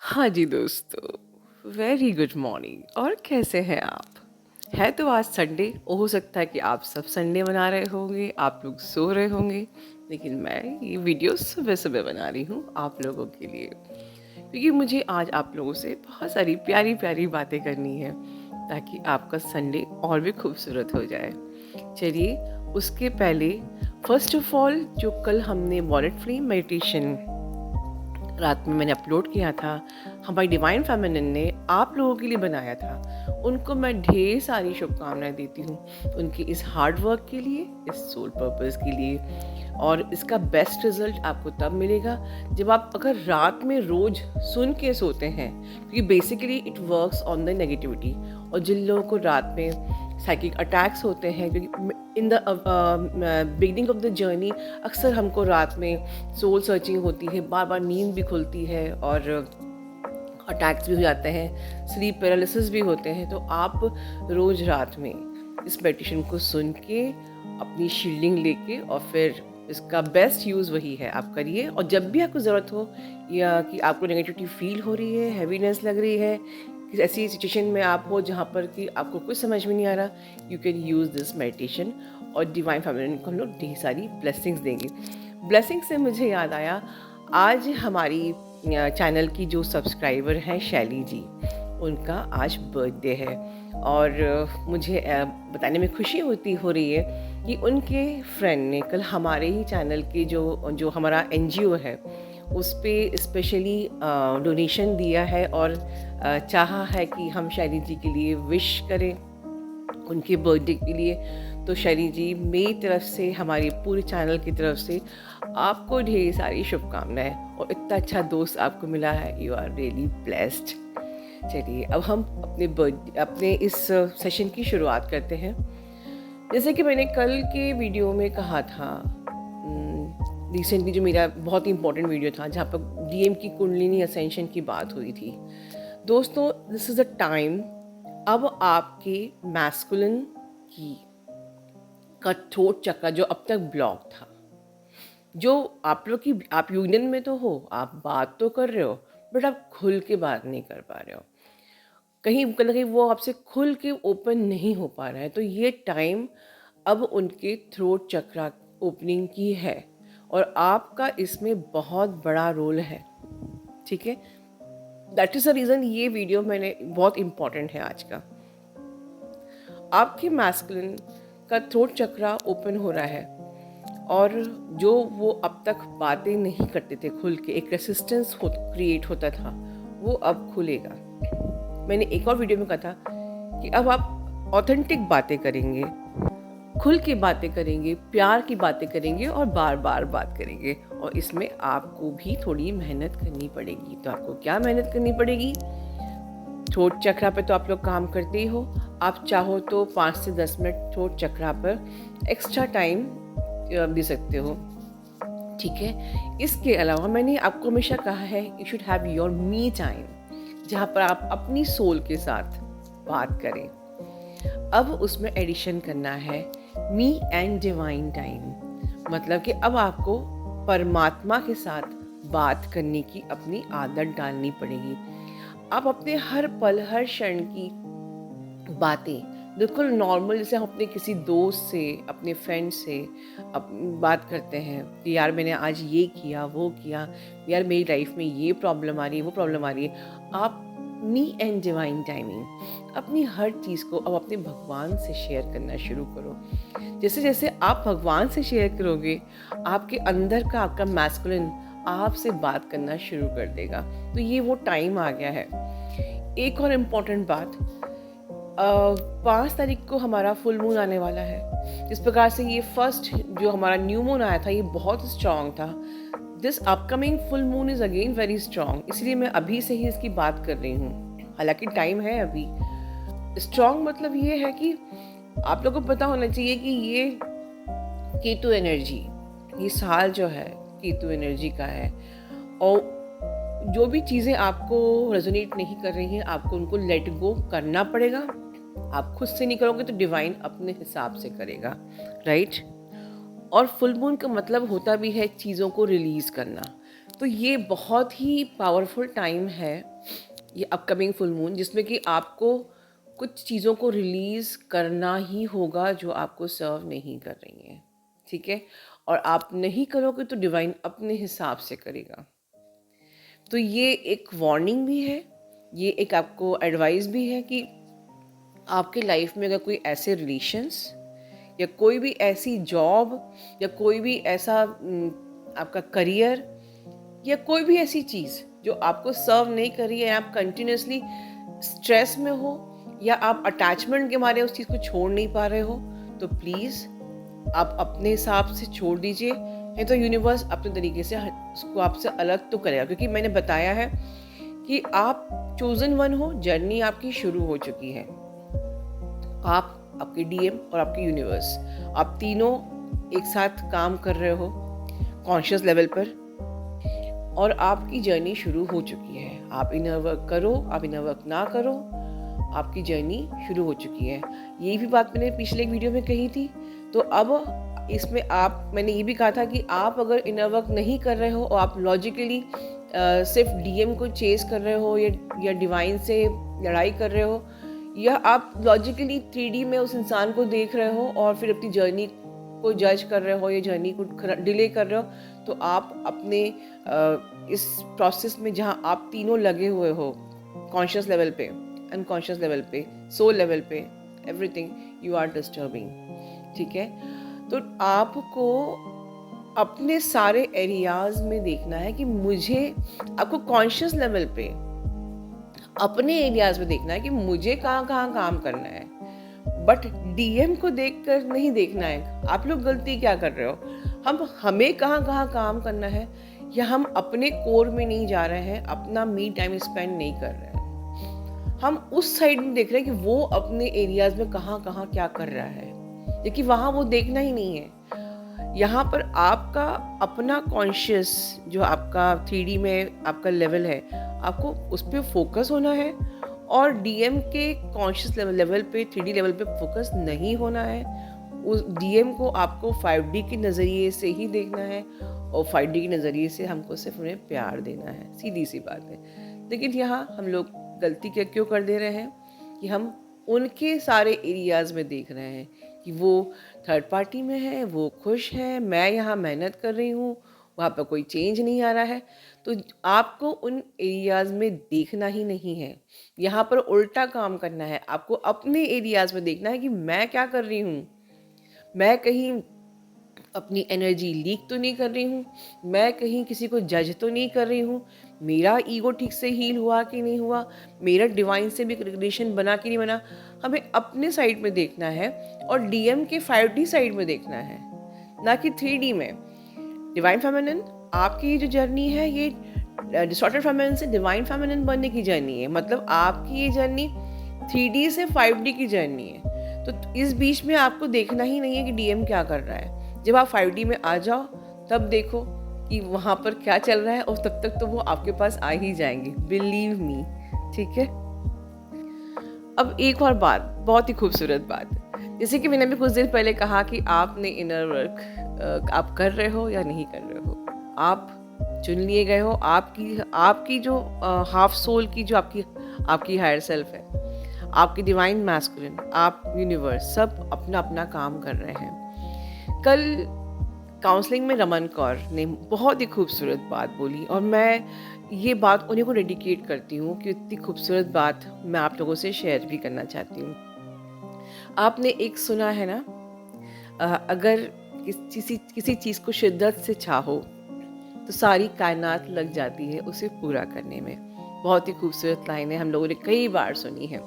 हाँ जी दोस्तों, very good morning. और कैसे हैं आप? है तो आज संडे, हो सकता है कि आप सब संडे मना रहे होंगे, आप लोग सो रहे होंगे, लेकिन मैं ये वीडियो सुबह सुबह बना रही हूँ आप लोगों के लिए, क्योंकि मुझे आज आप लोगों से बहुत सारी प्यारी प्यारी बातें करनी है ताकि आपका संडे और भी खूबसूरत हो जाए। चलिए, उसके पहले फर्स्ट ऑफ ऑल जो कल हमने वॉलेट फ्री मेडिटेशन रात में मैंने अपलोड किया था, हमारी डिवाइन फेमिनिन ने आप लोगों के लिए बनाया था, उनको मैं ढेर सारी शुभकामनाएं देती हूँ उनकी इस हार्ड वर्क के लिए, इस सोल पर्पस के लिए। और इसका बेस्ट रिजल्ट आपको तब मिलेगा जब आप अगर रात में रोज सुन के सोते हैं, क्योंकि basically it works on the negativity. और जिन लोगों को रात में साइकिक अटैक्स होते हैं, क्योंकि in the beginning of the journey अक्सर हमको रात में सोल सर्चिंग होती है, बार बार नींद भी खुलती है और अटैक्स भी हो जाते हैं, स्लीप पैरालिसिस भी होते हैं। तो आप रोज़ रात में इस मेडिटेशन को सुन के अपनी शील्डिंग लेके और फिर इसका बेस्ट यूज़ वही है, आप करिए। और जब भी आपको ज़रूरत हो या कि आपको नेगेटिविटी फील हो रही है, हैवीनेस लग रही है, कि ऐसी सिचुएशन में आप हो जहाँ पर कि आपको कुछ समझ में नहीं आ रहा, you can use this meditation. और डिवाइन फेमिनिन को हम लोग ढेर सारी ब्लेसिंग्स देंगे। ब्लेसिंग से मुझे याद आया, आज हमारी चैनल की जो सब्सक्राइबर हैं शैली जी, उनका आज बर्थडे है। और मुझे बताने में खुशी हो रही है कि उनके फ्रेंड ने कल हमारे ही चैनल के जो जो हमारा एनजीओ है उस पे स्पेशली डोनेशन दिया है और चाहा है कि हम शैली जी के लिए विश करें उनके बर्थडे के लिए। तो शैली जी, मेरी तरफ से, हमारी पूरे चैनल की तरफ से आपको ढेर सारी शुभकामनाएं, और इतना अच्छा दोस्त आपको मिला है, यू आर रियली ब्लेस्ड। चलिए, अब हम अपने इस सेशन की शुरुआत करते हैं। जैसे कि मैंने कल के वीडियो में कहा था, रिसेंटली जो मेरा बहुत ही इंपॉर्टेंट वीडियो था जहाँ पर डीएम की कुंडलिनी असेंशन की बात हुई थी। दोस्तों, दिस इज़ अ टाइम, अब आपके मैस्कुलिन की का थ्रोट चक्र जो अब तक ब्लॉक था, जो आप लोग की, आप यूनियन में तो हो, आप बात तो कर रहे हो, बट आप खुल के बात नहीं कर पा रहे हो, कहीं ना कहीं वो आपसे खुल के ओपन नहीं हो पा रहा है। तो ये टाइम अब उनके थ्रोट चक्रा ओपनिंग की है और आपका इसमें बहुत बड़ा रोल है। ठीक है, दैट इज़ द रीज़न ये वीडियो मैंने बहुत इम्पॉर्टेंट है आज का। आपके मैस्कुलिन का थ्रोट चक्रा ओपन हो रहा है और जो वो अब तक बातें नहीं करते थे खुल के, एक रेसिस्टेंस क्रिएट होता था, वो अब खुलेगा। मैंने एक और वीडियो में कहा था कि अब आप ऑथेंटिक बातें करेंगे, खुल के बातें करेंगे, प्यार की बातें करेंगे और बार बार बात करेंगे। और इसमें आपको भी थोड़ी मेहनत करनी पड़ेगी। तो आपको क्या मेहनत करनी पड़ेगी? थ्रोट चक्रा पे तो आप लोग काम करते ही हो, आप चाहो तो 5 से 10 मिनट थ्रोट चक्रा पर एक्स्ट्रा टाइम दे सकते हो। ठीक है, इसके अलावा मैंने आपको हमेशा कहा है, you should have your me time, जहाँ पर आप अपनी सोल के साथ बात करें। अब उसमें एडिशन करना है मी एंड डिवाइन टाइम, मतलब कि अब आपको परमात्मा के साथ बात करने की अपनी आदत डालनी पड़ेगी। आप अपने हर पल, हर क्षण की बातें बिल्कुल नॉर्मल, जैसे हम अपने किसी दोस्त से, अपने फ्रेंड से बात करते हैं कि यार मैंने आज ये किया, वो किया, यार मेरी लाइफ में ये प्रॉब्लम आ रही है, वो प्रॉब्लम आ रही है। आप मी एंड डिवाइन टाइमिंग, अपनी हर चीज़ को अब अपने भगवान से शेयर करना शुरू करो। जैसे जैसे आप भगवान से शेयर करोगे, आपके अंदर का आपका मैस्कुलिन आपसे बात करना शुरू कर देगा। तो ये वो टाइम आ गया है। एक और इम्पॉर्टेंट बात, 5 तारीख को हमारा फुल मून आने वाला है। जिस प्रकार से ये फर्स्ट जो हमारा न्यू मून आया था, ये बहुत स्ट्रॉन्ग था। This upcoming full moon is again very strong, इसलिए मैं अभी से ही इसकी बात कर रही हूँ, हालांकि टाइम है अभी। स्ट्रॉन्ग मतलब ये है कि आप लोगों को पता होना चाहिए कि ये केतु एनर्जी, ये साल जो है केतु एनर्जी का है। और जो भी चीज़ें आपको रेजोनेट नहीं कर रही हैं, आपको उनको लेट गो करना पड़ेगा। आप खुद से नहीं करोगे तो डिवाइन अपने हिसाब से करेगा, राइट। और फुल मून का मतलब होता भी है चीज़ों को रिलीज़ करना। तो ये बहुत ही पावरफुल टाइम है, ये अपकमिंग फुल मून, जिसमें कि आपको कुछ चीज़ों को रिलीज़ करना ही होगा जो आपको सर्व नहीं कर रही हैं, ठीक है? और आप नहीं करोगे तो डिवाइन अपने हिसाब से करेगा। तो ये एक वार्निंग भी है, ये एक आपको एडवाइस भी है कि आपके लाइफ में अगर कोई ऐसे रिलेशंस या कोई भी ऐसी जॉब या कोई भी ऐसा आपका करियर या कोई भी ऐसी चीज़ जो आपको सर्व नहीं कर रही है, आप कंटिन्यूसली स्ट्रेस में हो या आप अटैचमेंट के मारे उस चीज़ को छोड़ नहीं पा रहे हो, तो प्लीज़ आप अपने हिसाब से छोड़ दीजिए, नहीं तो यूनिवर्स अपने तरीके से उसको आपसे अलग तो करेगा। क्योंकि मैंने बताया है कि आप चोजन वन हो, जर्नी आपकी शुरू हो चुकी है। आप, आपके डीएम और आपके यूनिवर्स, आप तीनों एक साथ काम कर रहे हो कॉन्शियस लेवल पर, और आपकी जर्नी शुरू हो चुकी है। आप इनर वर्क करो, आप इनर वर्क ना करो, आपकी जर्नी शुरू हो चुकी है। ये भी बात मैंने पिछले एक वीडियो में कही थी। तो अब इसमें मैंने ये भी कहा था कि आप अगर इनर वर्क नहीं कर रहे हो और आप लॉजिकली सिर्फ डीएम को चेस कर रहे हो या डिवाइन से लड़ाई कर रहे हो, या आप लॉजिकली 3D में उस इंसान को देख रहे हो और फिर अपनी जर्नी को जज कर रहे हो या जर्नी को डिले कर रहे हो, तो आप अपने इस प्रोसेस में जहाँ आप तीनों लगे हुए हो, कॉन्शियस लेवल पे, अनकॉन्शियस लेवल पे, सोल लेवल पे, एवरीथिंग यू आर डिस्टर्बिंग, ठीक है? तो आपको अपने एरियाज में देखना है कि आपको कॉन्शियस लेवल पे अपने एरियाज में देखना है कि मुझे कहाँ कहाँ काम करना है, बट डीएम को देखकर नहीं देखना है। आप लोग गलती क्या कर रहे हो, हमें कहाँ कहाँ काम करना है, या हम अपने कोर में नहीं जा रहे हैं, अपना मी टाइम स्पेंड नहीं कर रहे हैं, हम उस साइड में देख रहे हैं कि वो अपने एरियाज में कहाँ कहाँ क्या कर रहा है, क्योंकि वहाँ वो देखना ही नहीं है। यहाँ पर आपका अपना कॉन्शियस जो आपका 3D में आपका लेवल है, आपको उस पर फोकस होना है, और डीएम के कॉन्शियस लेवल पे 3D लेवल पे फोकस नहीं होना है। उस डीएम को आपको 5D के नज़रिए से ही देखना है, और 5D के नज़रिए से हमको सिर्फ उन्हें प्यार देना है, सीधी सी बात है। लेकिन यहाँ हम लोग गलती क्यों कर दे रहे हैं कि हम उनके सारे एरियाज़ में देख रहे हैं कि वो थर्ड पार्टी में है, वो खुश है, मैं यहाँ मेहनत कर रही हूँ, वहाँ पर कोई चेंज नहीं आ रहा है। तो आपको उन एरियाज़ में देखना ही नहीं है, यहाँ पर उल्टा काम करना है। आपको अपने एरियाज़ में देखना है कि मैं क्या कर रही हूँ, मैं कहीं अपनी एनर्जी लीक तो नहीं कर रही हूँ, मैं कहीं किसी को जज तो नहीं कर रही हूँ, मेरा ईगो ठीक से हील हुआ कि नहीं हुआ, मेरा डिवाइन से भी रिलेशन बना कि नहीं बना। हमें अपने साइड में देखना है और डीएम के 5D साइड में देखना है, ना कि 3D में। डिवाइन फेमिनिन, आपकी ये जो जर्नी है, ये डिस्टॉर्टेड फेमिनिन से डिवाइन फेमिनिन बनने की जर्नी है। मतलब आपकी ये जर्नी 3D से 5D की जर्नी है। तो इस बीच में आपको देखना ही नहीं है कि डीएम क्या कर रहा है। जब आप 5D में आ जाओ तब देखो कि वहाँ पर क्या चल रहा है, और तब तक तो वो आपके पास आ ही जाएंगे, बिलीव मी, ठीक है? अब एक और बात, बहुत ही खूबसूरत बात, जैसे कि मैंने भी कुछ दिन पहले कहा कि आपने इनर वर्क आप कर रहे हो या नहीं कर रहे हो, आप चुन लिए गए हो। आपकी जो हाफ सोल की जो आपकी हायर सेल्फ है, आपकी डिवाइन मैस्कुलिन, आप यूनिवर्स, सब अपना अपना काम कर रहे हैं। कल काउंसलिंग में रमन कौर ने बहुत ही खूबसूरत बात बोली, और मैं ये बात उन्हीं को डेडिकेट करती हूँ कि इतनी खूबसूरत बात मैं आप लोगों से शेयर भी करना चाहती हूँ। आपने एक सुना है ना, अगर किसी चीज़ को शिद्दत से चाहो तो सारी कायनात लग जाती है उसे पूरा करने में। बहुत ही खूबसूरत लाइन है, हम लोगों ने कई बार सुनी है।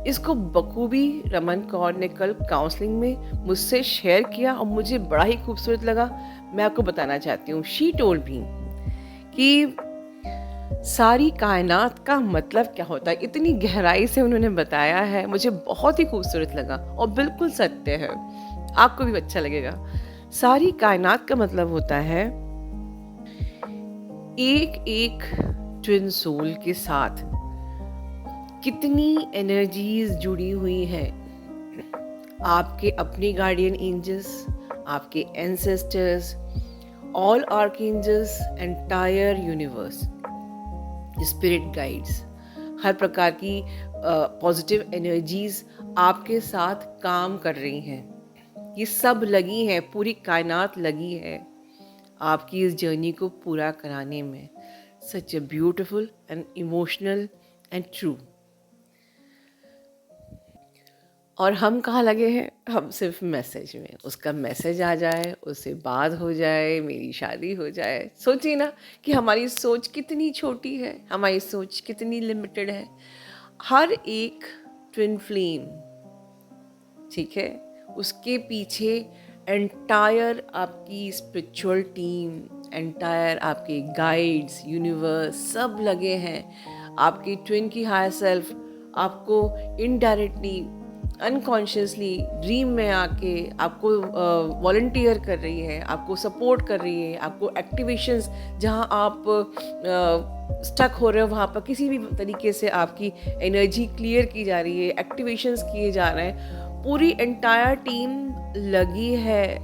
इसको बखूबी रमन कौर ने कल काउंसलिंग में मुझसे शेयर किया और मुझे बड़ा ही खूबसूरत लगा। मैं आपको बताना चाहती हूँ। शी टोल्ड मी कि सारी कायनात का मतलब क्या होता है। इतनी गहराई से उन्होंने बताया है, मुझे बहुत ही खूबसूरत लगा और बिल्कुल सत्य है, आपको भी अच्छा लगेगा। सारी कायनात का मतलब होता है एक एक ट्विन सोल के साथ कितनी एनर्जीज जुड़ी हुई हैं। आपके अपने गार्डियन एंजल्स, आपके ancestors, all archangels, entire universe, spirit guides, हर प्रकार की पॉजिटिव एनर्जीज आपके साथ काम कर रही हैं। ये सब लगी हैं, पूरी कायनात लगी है आपकी इस जर्नी को पूरा कराने में। Such a beautiful and emotional and true. और हम कहाँ लगे हैं? हम सिर्फ मैसेज में, उसका मैसेज आ जाए, उससे बात हो जाए, मेरी शादी हो जाए। सोचिए ना कि हमारी सोच कितनी छोटी है, हमारी सोच कितनी लिमिटेड है। हर एक ट्विन फ्लेम, ठीक है, उसके पीछे एंटायर आपकी स्पिरिचुअल टीम, एंटायर आपके गाइड्स, यूनिवर्स सब लगे हैं। आपकी ट्विन की हायर सेल्फ आपको इनडायरेक्टली, अनकॉन्शियसली ड्रीम में आके आपको वॉलंटियर कर रही है, आपको सपोर्ट कर रही है, आपको एक्टिवेशंस, जहां आप स्टक हो रहे हो वहाँ पर किसी भी तरीके से आपकी एनर्जी क्लियर की जा रही है, एक्टिवेशंस किए जा रहे हैं। पूरी एंटायर टीम लगी है,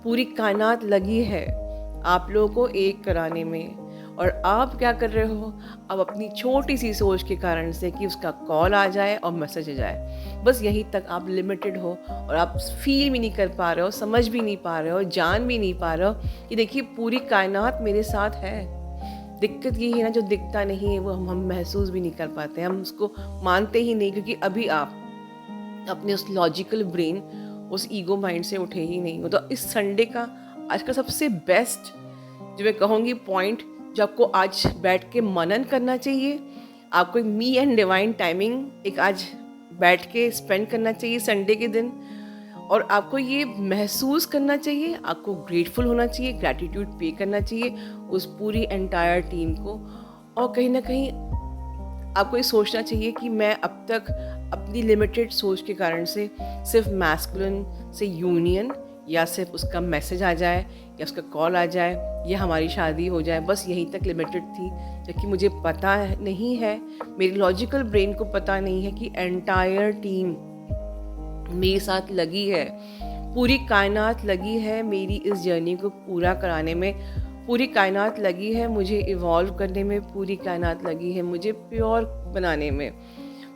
पूरी कायनात लगी है आप लोगों को एक कराने में। और आप क्या कर रहे हो? अब अपनी छोटी सी सोच के कारण से कि उसका कॉल आ जाए और मैसेज आ जाए, बस यहीं तक आप लिमिटेड हो और आप फील भी नहीं कर पा रहे हो, समझ भी नहीं पा रहे हो, जान भी नहीं पा रहे हो कि देखिए पूरी कायनात मेरे साथ है। दिक्कत ये है ना, जो दिखता नहीं है वो हम महसूस भी नहीं कर पाते, हम उसको मानते ही नहीं, क्योंकि अभी आप अपने उस लॉजिकल ब्रेन, उस ईगो माइंड से उठे ही नहीं हो। तो इस संडे का आज का सबसे बेस्ट जो मैं कहूँगी पॉइंट, जो आपको आज बैठ के मनन करना चाहिए, आपको एक मी एंड डिवाइन टाइमिंग एक आज बैठ के स्पेंड करना चाहिए संडे के दिन। और आपको ये महसूस करना चाहिए, आपको ग्रेटफुल होना चाहिए, ग्रैटिट्यूड पे करना चाहिए उस पूरी एंटायर टीम को। और कहीं ना कहीं आपको ये सोचना चाहिए कि मैं अब तक अपनी लिमिटेड सोच के कारण से सिर्फ मैस्कुलिन से यूनियन, या सिर्फ उसका मैसेज आ जाए, या उसका कॉल आ जाए, या हमारी शादी हो जाए, बस यहीं तक लिमिटेड थी। जबकि मुझे पता नहीं है, मेरी लॉजिकल ब्रेन को पता नहीं है कि एंटायर टीम मेरे साथ लगी है, पूरी कायनात लगी है मेरी इस जर्नी को पूरा कराने में। पूरी कायनात लगी है मुझे इवॉल्व करने में, पूरी कायनात लगी है मुझे प्योर बनाने में,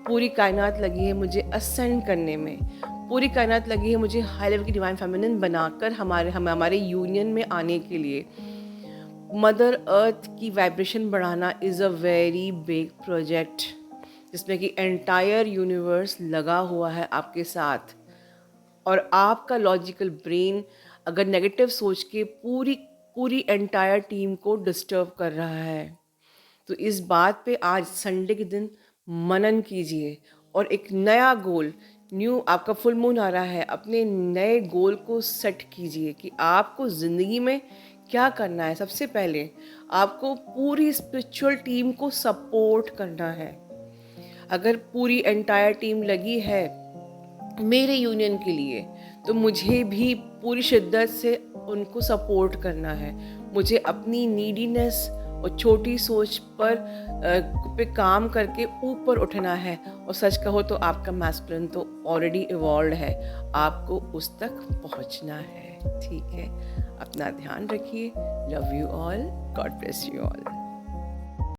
पूरी कायनात लगी है मुझे असेंड करने में, पूरी कायनात लगी है मुझे हाई लेवल की डिवाइन फेमिनिन बनाकर हमारे यूनियन में आने के लिए। मदर अर्थ की वाइब्रेशन बढ़ाना is a very big project, जिसमें कि एंटायर यूनिवर्स लगा हुआ है आपके साथ। और आपका लॉजिकल ब्रेन अगर नेगेटिव सोच के पूरी एंटायर टीम को डिस्टर्ब कर रहा है, तो इस बात पे आज संडे के दिन मनन कीजिए और एक नया गोल, न्यू आपका फुल मून आ रहा है, अपने नए गोल को सेट कीजिए कि आपको ज़िंदगी में क्या करना है। सबसे पहले आपको पूरी स्पिरिचुअल टीम को सपोर्ट करना है। अगर पूरी एंटायर टीम लगी है मेरे यूनियन के लिए, तो मुझे भी पूरी शिद्दत से उनको सपोर्ट करना है। मुझे अपनी नीडीनेस और छोटी सोच पे काम करके ऊपर उठना है। और सच कहो तो आपका मैस्कुलिन तो ऑलरेडी इवॉल्व है, आपको उस तक पहुंचना है। ठीक है, अपना ध्यान रखिए। Love you all, God bless you all.